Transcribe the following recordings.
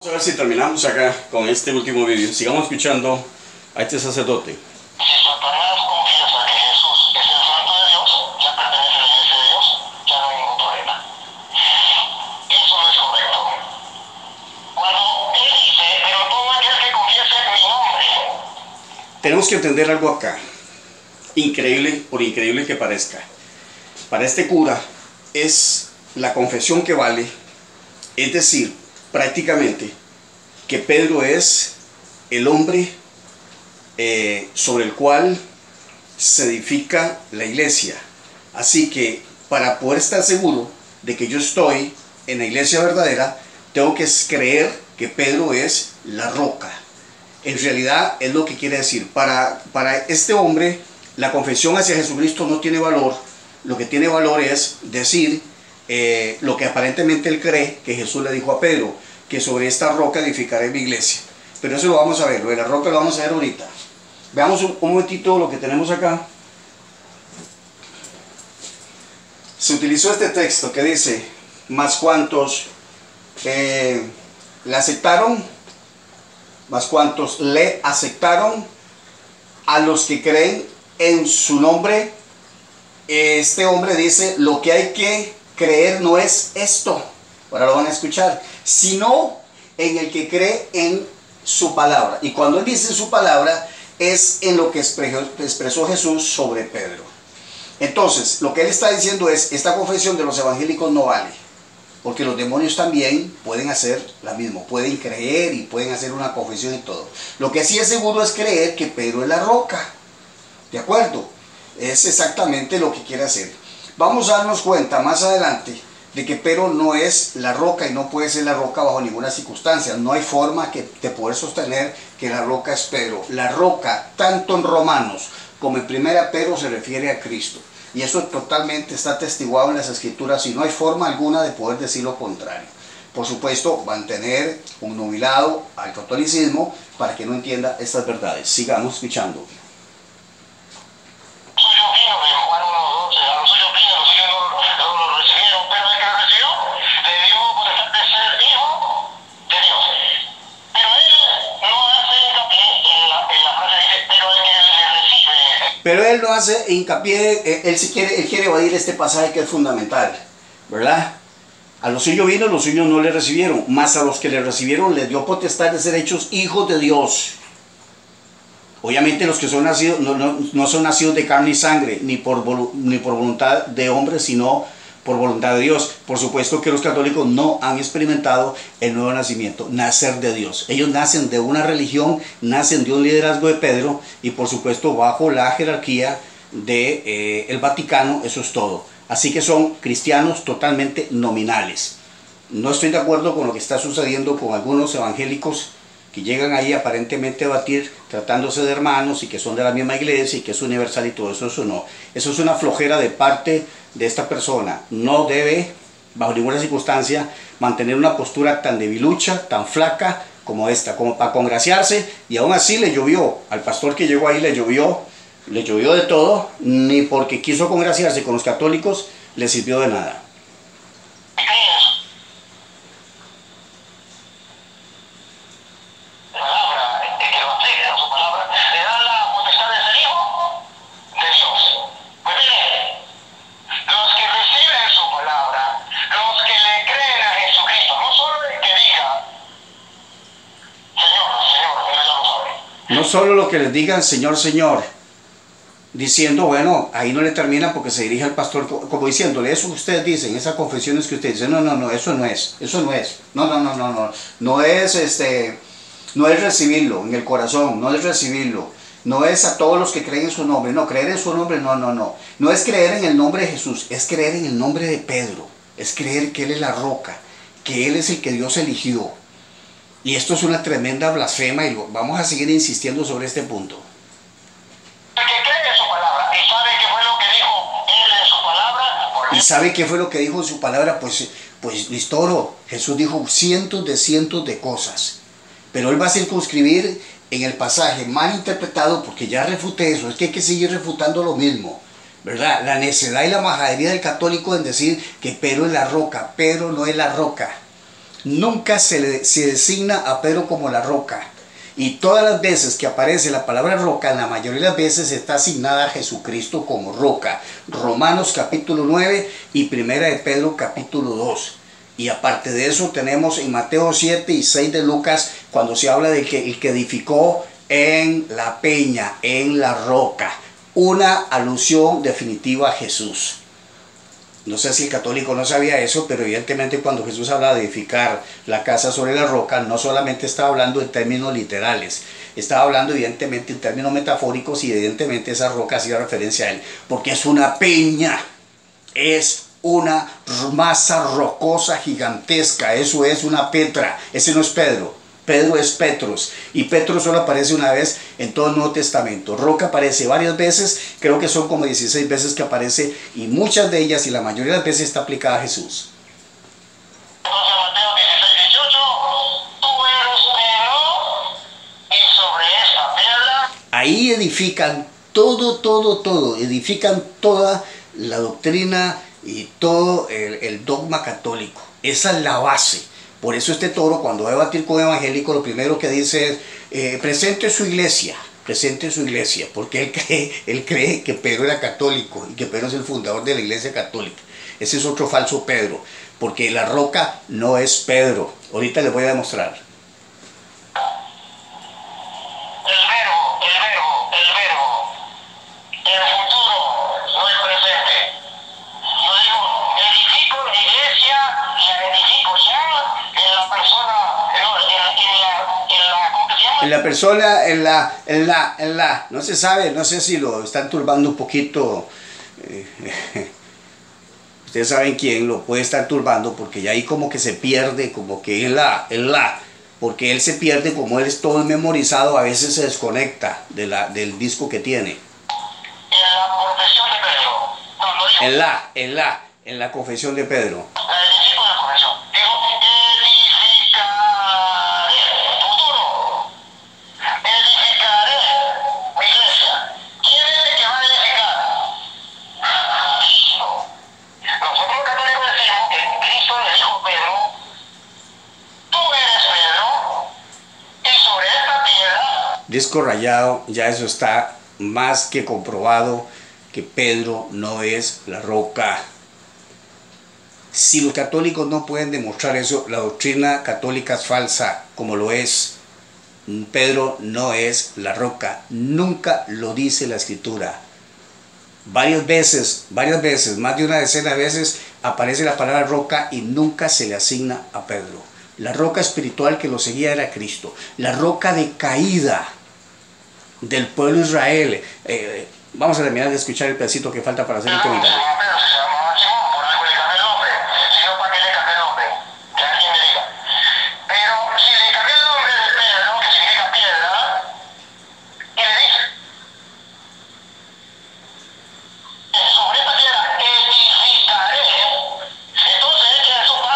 A ver si terminamos acá con este último vídeo. Sigamos escuchando a este sacerdote. Si Satanás confiesa que Jesús es el Santo de Dios, ya pertenece a la Iglesia de Dios, ya no hay ningún problema. Eso no es correcto. Cuando él dice, pero todo aquel que confiese mi nombre. Tenemos que entender algo acá. Increíble, por increíble que parezca. Para este cura es la confesión que vale, es decir, prácticamente que Pedro es el hombre sobre el cual se edifica la iglesia. Así que para poder estar seguro de que yo estoy en la iglesia verdadera, tengo que creer que Pedro es la roca. En realidad es lo que quiere decir. Para este hombre, la confesión hacia Jesucristo no tiene valor. Lo que tiene valor es decir lo que aparentemente él cree que Jesús le dijo a Pedro, que sobre esta roca edificaré mi iglesia. Pero eso lo vamos a ver, lo de la roca lo vamos a ver ahorita. Veamos un momentito lo que tenemos acá. Se utilizó este texto que dice, más cuantos le aceptaron, más cuantos le aceptaron, a los que creen en su nombre. Este hombre dice, lo que hay que creer no es esto, ahora lo van a escuchar, sino en el que cree en su palabra. Y cuando él dice su palabra, es en lo que expresó Jesús sobre Pedro. Entonces, lo que él está diciendo es, esta confesión de los evangélicos no vale, porque los demonios también pueden hacer la misma, pueden creer y pueden hacer una confesión y todo. Lo que sí es seguro es creer que Pedro es la roca, ¿de acuerdo? Es exactamente lo que quiere hacer. Vamos a darnos cuenta más adelante de que Pedro no es la roca y no puede ser la roca bajo ninguna circunstancia. No hay forma de poder sostener que la roca es Pedro. La roca, tanto en Romanos como en Primera Pedro, se refiere a Cristo. Y eso totalmente está atestiguado en las Escrituras y no hay forma alguna de poder decir lo contrario. Por supuesto, mantener un nubilado al catolicismo para que no entienda estas verdades. Sigamos escuchando. Pero él no hace hincapié, él quiere evadir este pasaje que es fundamental, ¿verdad? A los suyos vino, los suyos no le recibieron, mas a los que le recibieron les dio potestad de ser hechos hijos de Dios. Obviamente los que son nacidos, no son nacidos de carne y sangre, ni por voluntad de hombre, sino por voluntad de Dios. Por supuesto que los católicos no han experimentado el nuevo nacimiento, nacer de Dios. Ellos nacen de una religión, nacen de un liderazgo de Pedro y por supuesto bajo la jerarquía del Vaticano, eso es todo. Así que son cristianos totalmente nominales. No estoy de acuerdo con lo que está sucediendo con algunos evangélicos que llegan ahí aparentemente a debatir tratándose de hermanos y que son de la misma iglesia y que es universal y todo eso, eso no. Eso es una flojera de parte de esta persona. No debe, bajo ninguna circunstancia, mantener una postura tan debilucha, tan flaca como esta, como para congraciarse, y aún así le llovió. Al pastor que llegó ahí le llovió de todo, ni porque quiso congraciarse con los católicos le sirvió de nada. No solo lo que les digan Señor, Señor, diciendo, bueno, ahí no le termina porque se dirige al pastor como diciéndole, eso que ustedes dicen, esas confesiones que ustedes dicen, no, eso no es, no es recibirlo en el corazón, no es recibirlo, no es a todos los que creen en su nombre, no, creer en su nombre, no es creer en el nombre de Jesús, es creer en el nombre de Pedro, es creer que Él es la roca, que Él es el que Dios eligió. Y esto es una tremenda blasfema y vamos a seguir insistiendo sobre este punto. El que cree en su palabra y sabe qué fue lo que dijo Él en su palabra. ¿Y sabe qué fue lo que dijo en su palabra? Pues listo, Jesús dijo cientos de cosas. Pero Él va a circunscribir en el pasaje mal interpretado, porque ya refuté eso, es que hay que seguir refutando lo mismo, ¿verdad? La necedad y la majadería del católico en decir que Pedro es la roca. Pedro no es la roca. nunca se designa a Pedro como la roca. Y todas las veces que aparece la palabra roca, la mayoría de las veces está asignada a Jesucristo como roca. Romanos capítulo 9 y Primera de Pedro capítulo 2. Y aparte de eso tenemos en Mateo 7 y 6 de Lucas, cuando se habla de que el que edificó en la peña, en la roca. Una alusión definitiva a Jesús. No sé si el católico no sabía eso, pero evidentemente cuando Jesús habla de edificar la casa sobre la roca, no solamente estaba hablando en términos literales, estaba hablando evidentemente en términos metafóricos, y evidentemente esa roca hacía referencia a él, porque es una peña, es una masa rocosa gigantesca, eso es una Petra, ese no es Pedro. Pedro es Petros, y Petros solo aparece una vez en todo el Nuevo Testamento. Roca aparece varias veces, creo que son como 16 veces que aparece, y muchas de ellas y la mayoría de las veces está aplicada a Jesús. Entonces Mateo 16:18, tú eres Pedro, y sobre esta piedra. Ahí edifican todo, edifican toda la doctrina y todo el dogma católico. Esa es la base. Por eso este toro, cuando va a debatir con evangélico, lo primero que dice es, presente su iglesia, porque él cree que Pedro era católico y que Pedro es el fundador de la iglesia católica. Ese es otro falso Pedro, porque la roca no es Pedro. Ahorita les voy a demostrar. El futuro, no el presente. Yo digo, edifico la iglesia, la edifico ya en la persona, ¿cómo se llama? En la persona, no se sabe, no sé si lo están turbando un poquito. Ustedes saben quién lo puede estar turbando, porque ya ahí como que se pierde, como que porque él se pierde, como él es todo memorizado, a veces se desconecta del disco que tiene. En la confesión de Pedro. No, no digo. En la confesión de Pedro. La edifico en la confesión. Digo, edificaré, futuro. Edificaré mi iglesia. ¿Quién es el que va a edificar? Cristo. Nosotros católicos decimos que Cristo le dijo a Pedro, tú eres Pedro, y sobre esta piedra. Disco rayado, ya eso está más que comprobado, que Pedro no es la roca. Si los católicos no pueden demostrar eso, la doctrina católica es falsa, como lo es. Pedro no es la roca, nunca lo dice la Escritura. Varias veces, más de una decena de veces, aparece la palabra roca y nunca se le asigna a Pedro. La roca espiritual que lo seguía era Cristo. La roca de caída del pueblo de Israel. Vamos a terminar de escuchar el pedacito que falta para hacer el comentario. Pedro se llamaba Simón, por algo le cambié el nombre. Si no, ¿para qué le cambié el nombre? Que alguien me diga. Pero si le cambié el nombre de Pedro, que significa piedra, y le dice, sobre esta piedra edificaré, entonces es que Jesús va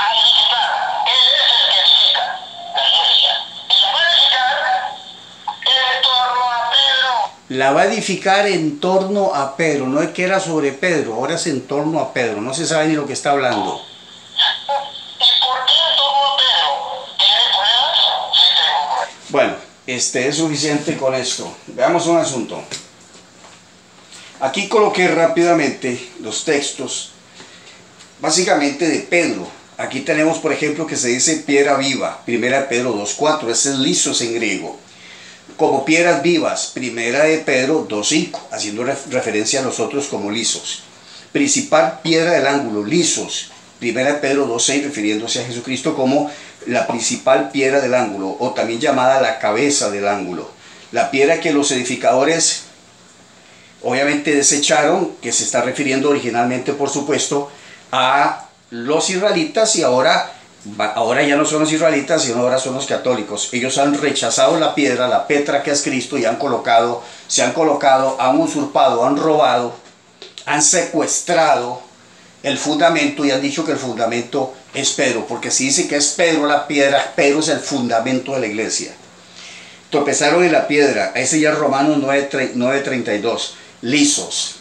a edificar. Él es el que edifica la iglesia. Y la va a edificar en torno a Pedro. La va a edificar en torno a Pedro. No es que era sobre Pedro, ahora es en torno a Pedro. No se sabe ni lo que está hablando. ¿Y por qué en torno a Pedro? ¿Tiene pruebas? Sí tengo pruebas. Bueno, es suficiente con esto. Veamos un asunto. Aquí coloqué rápidamente los textos, básicamente de Pedro. Aquí tenemos, por ejemplo, que se dice piedra viva, 1 Pedro 2:4, ese es lisos en griego. Como piedras vivas, 1 Pedro 2:5, haciendo referencia a nosotros como lisos. Principal piedra del ángulo, lisos, 1 Pedro 2:6, refiriéndose a Jesucristo como la principal piedra del ángulo, o también llamada la cabeza del ángulo. La piedra que los edificadores obviamente desecharon, que se está refiriendo originalmente, por supuesto, a los israelitas, y ahora ya no son los israelitas, sino ahora son los católicos. Ellos han rechazado la piedra, la Petra que es Cristo, y se han colocado, han usurpado, han robado, han secuestrado el fundamento, y han dicho que el fundamento es Pedro, porque si dice que es Pedro la piedra, Pedro es el fundamento de la iglesia. Tropezaron en la piedra, ese ya es Romanos 9:32, lisos.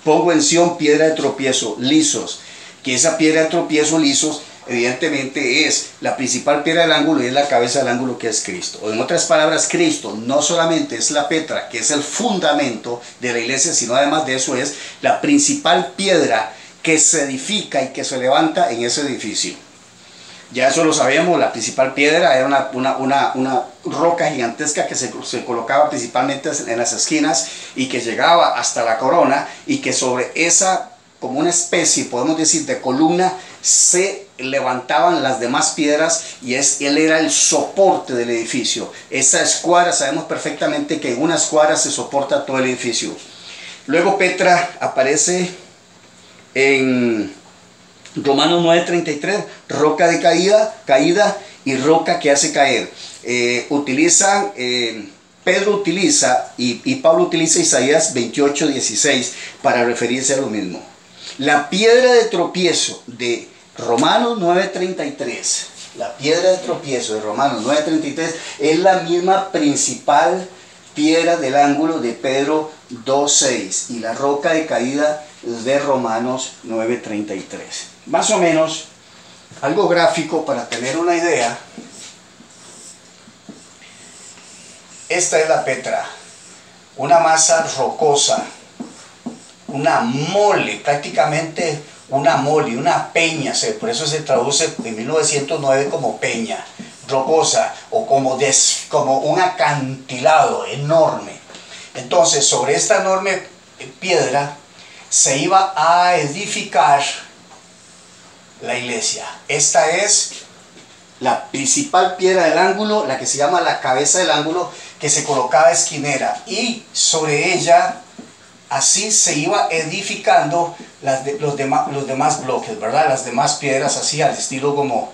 Pongo en Sión piedra de tropiezo, lisos. Que esa piedra de tropiezo, lisos, evidentemente es la principal piedra del ángulo y es la cabeza del ángulo, que es Cristo. O en otras palabras, Cristo no solamente es la petra, que es el fundamento de la iglesia, sino además de eso es la principal piedra que se edifica y que se levanta en ese edificio. Ya eso lo sabemos, la principal piedra era una roca gigantesca que se colocaba principalmente en las esquinas y que llegaba hasta la corona, y que sobre esa, como una especie, podemos decir, de columna, se levantaban las demás piedras, y él era el soporte del edificio. Esa escuadra, sabemos perfectamente que en una escuadra se soporta todo el edificio. Luego Petra aparece en Romanos 9:33, roca de caída y roca que hace caer. Pedro utiliza y Pablo utiliza Isaías 28:16 para referirse a lo mismo. La piedra de tropiezo de Romanos 9:33, la piedra de tropiezo de Romanos 9:33 es la misma principal piedra del ángulo de Pedro 2:6 y la roca de caída de Romanos 9:33. Más o menos, algo gráfico para tener una idea. Esta es la petra, una masa rocosa, una mole, prácticamente una mole, una peña, por eso se traduce en 1909 como peña, rocosa, o como un acantilado enorme. Entonces, sobre esta enorme piedra se iba a edificar la iglesia. Esta es la principal piedra del ángulo, la que se llama la cabeza del ángulo, que se colocaba esquinera, y sobre ella así se iba edificando los demás bloques, ¿verdad? Las demás piedras, así al estilo como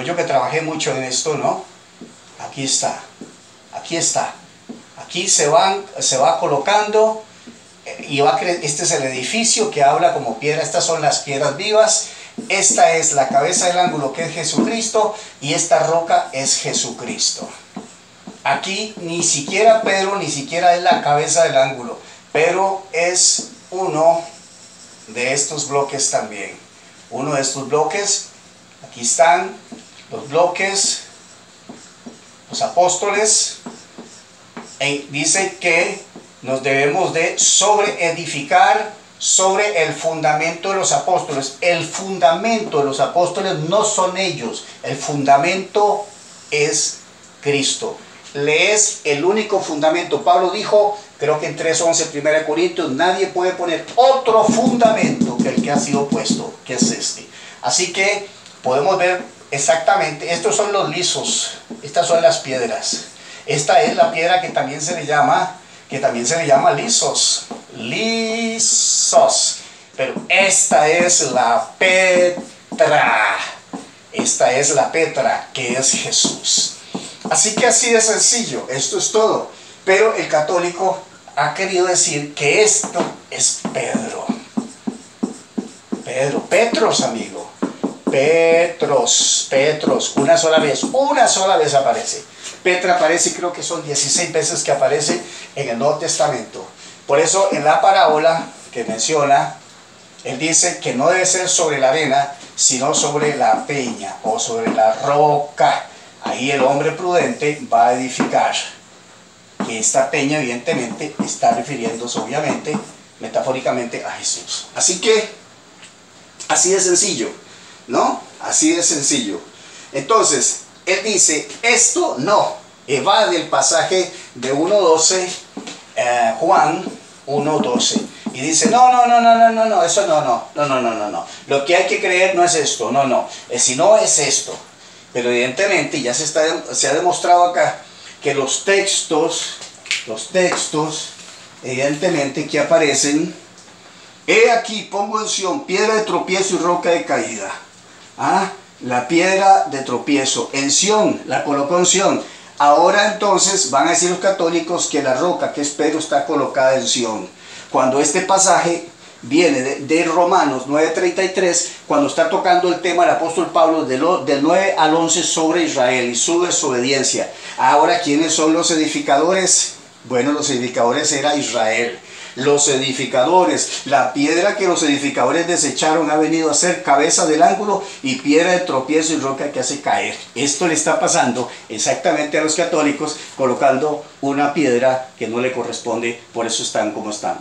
yo que trabajé mucho en esto, ¿no? Aquí está, aquí se va colocando, y este es el edificio que habla como piedra. Estas son las piedras vivas. Esta es la cabeza del ángulo, que es Jesucristo, y esta roca es Jesucristo. Aquí ni siquiera Pedro, ni siquiera es la cabeza del ángulo. Pedro es uno de estos bloques también. Uno de estos bloques. Aquí están los bloques, los apóstoles. Dice que nos debemos de sobreedificar sobre el fundamento de los apóstoles. El fundamento de los apóstoles no son ellos, el fundamento es Cristo. Le es el único fundamento. Pablo dijo, creo que en 3:11 1 Corintios, nadie puede poner otro fundamento que el que ha sido puesto, que es este. Así que podemos ver exactamente, estos son los lisos, estas son las piedras. Esta es la piedra que también se le llama lisos. Pero esta es la petra. Esta es la petra, que es Jesús. Así que así de sencillo, esto es todo. Pero el católico ha querido decir que esto es Pedro. Petros, amigo. Petros, una sola vez aparece. Petra aparece, creo que son 16 veces que aparece en el Nuevo Testamento. Por eso en la parábola que menciona, él dice que no debe ser sobre la arena, sino sobre la peña o sobre la roca. Ahí el hombre prudente va a edificar. Que esta peña evidentemente está refiriéndose, obviamente, metafóricamente, a Jesús. Así que, así de sencillo, ¿no? Así de sencillo. Entonces, él dice, esto no, evade el pasaje de 1:12, Juan 1:12. Y dice, no, eso no. Lo que hay que creer no es esto, sino es esto. Pero evidentemente ya se ha demostrado acá que los textos, evidentemente que aparecen, he aquí pongo en Sión piedra de tropiezo y roca de caída. La piedra de tropiezo en Sión, la colocó en Sión. Ahora entonces van a decir los católicos que la roca, que es Pedro, está colocada en Sión. Cuando este pasaje viene de Romanos 9:33, cuando está tocando el tema del apóstol Pablo del 9 al 11 sobre Israel y su desobediencia. Ahora, ¿quiénes son los edificadores? Bueno, los edificadores era Israel. Los edificadores, la piedra que los edificadores desecharon ha venido a ser cabeza del ángulo y piedra de tropiezo y roca que hace caer. Esto le está pasando exactamente a los católicos, colocando una piedra que no le corresponde, por eso están como están.